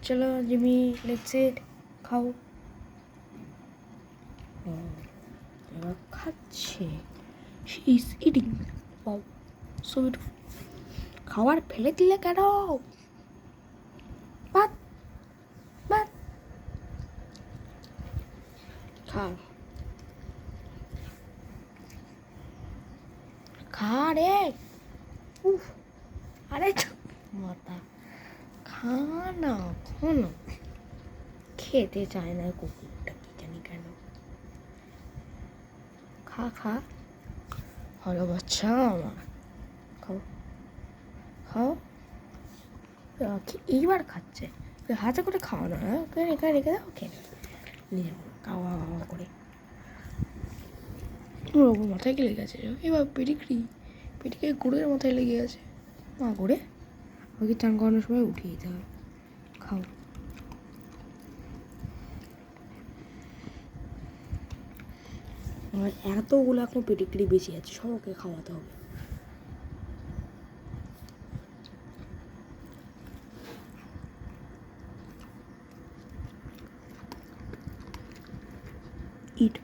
চলো Jimmy, let's eat, খাও। এবার খাচ্ছে, she is eating. Wow, so beautiful. খাবার ফেলে দিলে কেন? বাদ বাদ, খা খা রে। উফ, আরে মাথা খা না, খা না। খেতে চায় না কুকুরটা, কি জানি কেন। খা খা, ভালো বাচ্চা আমার। খাও খাও। এইবার খাচ্ছে, হাতে করে খাওয়ানো, হ্যাঁ ওকে রেখে রেখে দাও, ওকে নিয়ে খাওয়া খাওয়া করে। ওর মাথায় কি লেগে আছে? এবার পেডিগ্রি, পেডিগ্রি গুড়ের মাথায় লেগে আছে। মা করে ওকে চান করানোর সময় উঠিয়ে দিতে হবে। খাও। আমার এতগুলো এখন পেডিগ্রি বেশি আছে, সব ওকে খাওয়াতে হবে। ইট,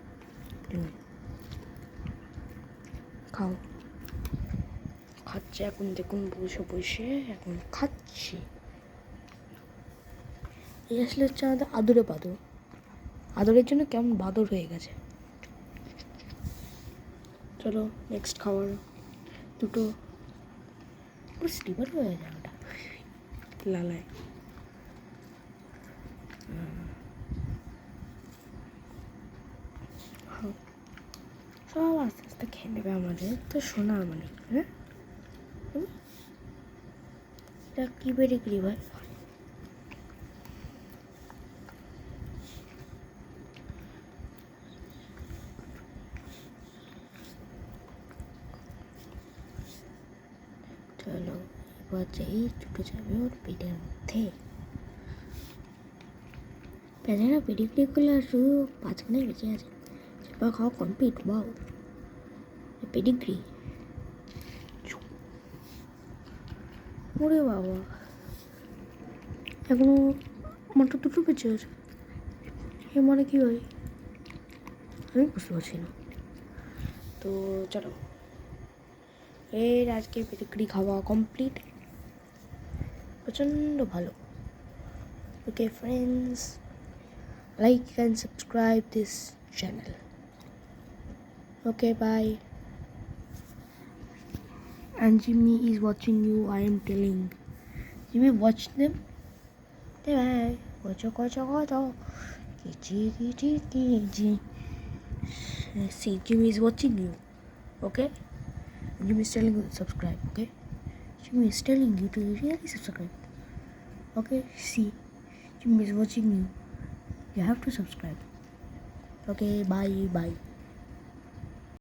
খাও। খাচ্ছে এখন, দেখুন বসে বসে এখন খাচ্ছি। এই আসলে হচ্ছে আমাদের আদরে বাদর, আদরের জন্য কেমন বাদর হয়ে গেছে। চলো নেক্সট খাবার, দুটো স্লিপার হয়ে যায় ওটা লালায়। সব আস্তে আস্তে খেয়ে নেবে আমাদের তো সোনার মানে। হ্যাঁ, এটা কি পেডিগ্রি ভাই? চলো এবার যেই দুটো যাবে ওর পেটের মধ্যে। পেটে না পেডিগ্রিগুলো আর শুধু 5 মিনিট বেঁচে আছে, সেটা খাওয়া কমপ্লিট। বাও, পেডিগ্রি। ওরে বাবা, এখনো মাত্র দুটো বেঁচে আছে। এ মানে কি হয় আমি বুঝতে পারছি না। তো চলো, এর আজকে পেডিগ্রি খাওয়া কমপ্লিট, প্রচণ্ড ভালো। Okay friends, like and subscribe this channel. Okay, bye. And Jimmy is watching you, I am telling. Jimmy, watch them. Bye. Watch. Kichi. See, Jimmy is watching you. Okay? Jimmy is telling you to subscribe. Okay? Jimmy is telling you to really subscribe. Okay? See, Jimmy is watching you. You have to subscribe. Okay, bye.